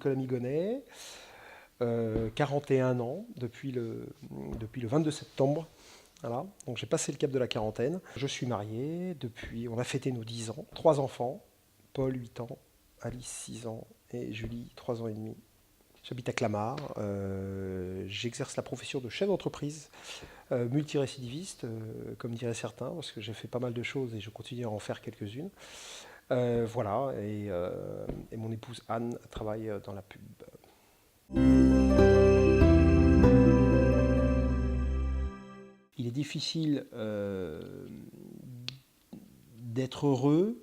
Nicolas Migonnet, 41 ans depuis le 22 septembre. Voilà. Donc j'ai passé le cap de la quarantaine. Je suis marié depuis, on a fêté nos 10 ans. 3 enfants, Paul 8 ans, Alice 6 ans et Julie 3 ans et demi. J'habite à Clamart, j'exerce la profession de chef d'entreprise, multirécidiviste, comme diraient certains, parce que j'ai fait pas mal de choses et je continue à en faire quelques-unes. Voilà, et mon épouse Anne travaille dans la pub. Il est difficile d'être heureux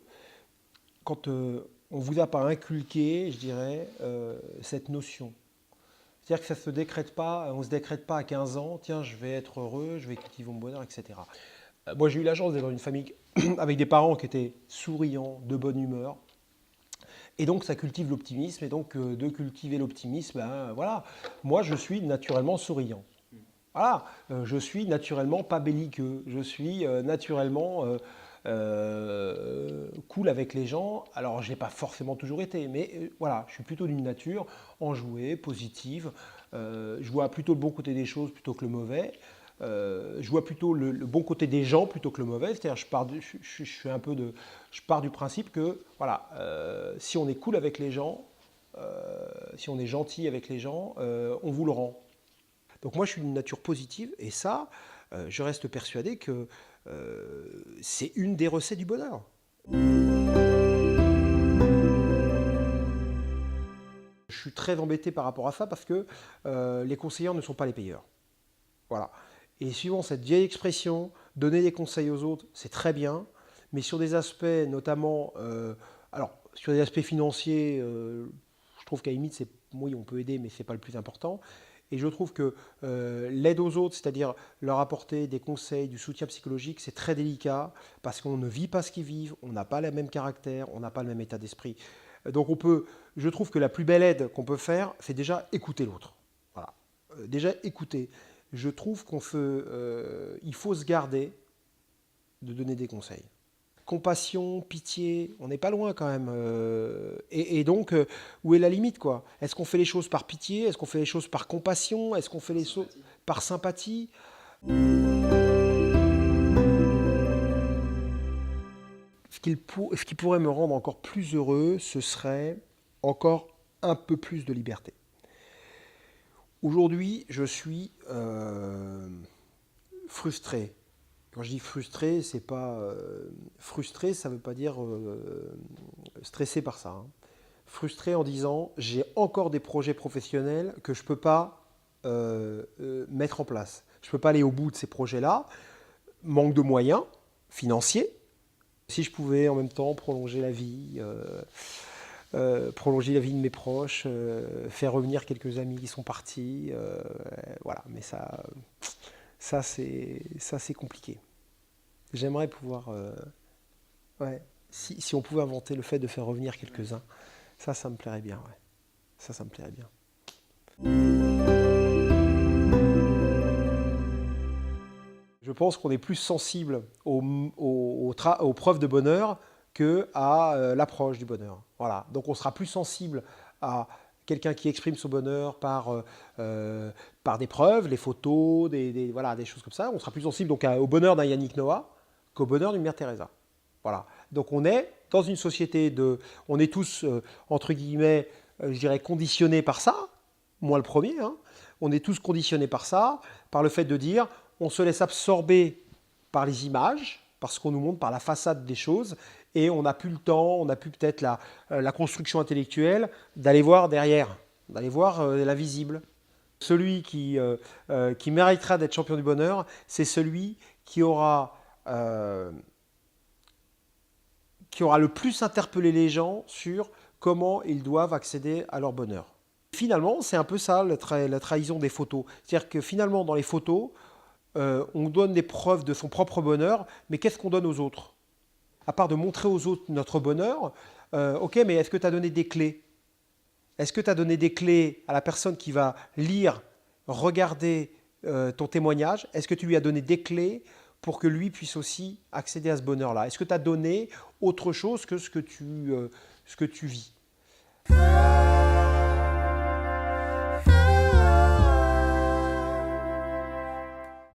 quand on ne vous a pas inculqué, je dirais, cette notion. C'est-à-dire que ça se décrète pas, on ne se décrète pas à 15 ans, tiens, je vais être heureux, je vais cultiver mon bonheur, etc. Moi, j'ai eu la chance d'être dans une famille avec des parents qui étaient souriants, de bonne humeur. Et donc, ça cultive l'optimisme. Et donc, de cultiver l'optimisme, ben, voilà. Moi, je suis naturellement souriant. Voilà. Je suis naturellement pas belliqueux. Je suis naturellement cool avec les gens. Alors, je n'ai pas forcément toujours été, mais voilà, je suis plutôt d'une nature enjouée, positive. Je vois plutôt le bon côté des choses plutôt que le mauvais. Je vois plutôt le bon côté des gens plutôt que le mauvais. C'est-à-dire, je pars du principe que, voilà, si on est cool avec les gens, si on est gentil avec les gens, on vous le rend. Donc moi, je suis d'une nature positive et ça, je reste persuadé que c'est une des recettes du bonheur. Je suis très embêté par rapport à ça parce que les conseillers ne sont pas les payeurs. Voilà. Et suivant cette vieille expression, donner des conseils aux autres, c'est très bien, mais sur des aspects notamment, alors sur des aspects financiers, je trouve qu'à la limite, oui, on peut aider, mais ce n'est pas le plus important. Et je trouve que l'aide aux autres, c'est-à-dire leur apporter des conseils, du soutien psychologique, c'est très délicat parce qu'on ne vit pas ce qu'ils vivent, on n'a pas le même caractère, on n'a pas le même état d'esprit. Donc je trouve que la plus belle aide qu'on peut faire, c'est déjà écouter l'autre. Voilà. Déjà écouter. Je trouve il faut se garder de donner des conseils. Compassion, pitié, on n'est pas loin quand même. Et donc, où est la limite, quoi? Est-ce qu'on fait les choses par pitié? Est-ce qu'on fait les choses par compassion? Est-ce qu'on fait les choses par sympathie? Ce qui pourrait me rendre encore plus heureux, ce serait encore un peu plus de liberté. Aujourd'hui, je suis frustré. Quand je dis frustré, c'est pas frustré, ça ne veut pas dire stressé par ça. Hein. Frustré en disant j'ai encore des projets professionnels que je ne peux pas mettre en place. Je ne peux pas aller au bout de ces projets-là. Manque de moyens financiers. Si je pouvais en même temps prolonger la vie de mes proches, faire revenir quelques amis qui sont partis, voilà. Mais ça c'est compliqué. J'aimerais pouvoir, ouais, si on pouvait inventer le fait de faire revenir quelques-uns, ça me plairait bien, ouais. Ça me plairait bien. Je pense qu'on est plus sensible aux preuves de bonheur qu'à l'approche du bonheur. Voilà. Donc on sera plus sensible à quelqu'un qui exprime son bonheur par des preuves, les photos, voilà, des choses comme ça. On sera plus sensible donc au bonheur d'un Yannick Noah qu'au bonheur d'une Mère Teresa. Voilà. Donc on est dans une société on est tous, entre guillemets, je dirais, conditionnés par ça. Moi le premier, hein. On est tous conditionnés par ça, par le fait de dire, on se laisse absorber par les images, parce qu'on nous montre par la façade des choses, et on n'a plus le temps, on n'a plus peut-être la construction intellectuelle d'aller voir derrière, d'aller voir l'invisible. Celui qui méritera d'être champion du bonheur, c'est celui qui aura le plus interpellé les gens sur comment ils doivent accéder à leur bonheur. Finalement, c'est un peu ça, la trahison des photos. C'est-à-dire que finalement, dans les photos, on donne des preuves de son propre bonheur, mais qu'est-ce qu'on donne aux autres? À part de montrer aux autres notre bonheur, ok, mais est-ce que tu as donné des clés? Est-ce que tu as donné des clés à la personne qui va lire, regarder ton témoignage? Est-ce que tu lui as donné des clés pour que lui puisse aussi accéder à ce bonheur-là? Est-ce que tu as donné autre chose que ce que tu vis?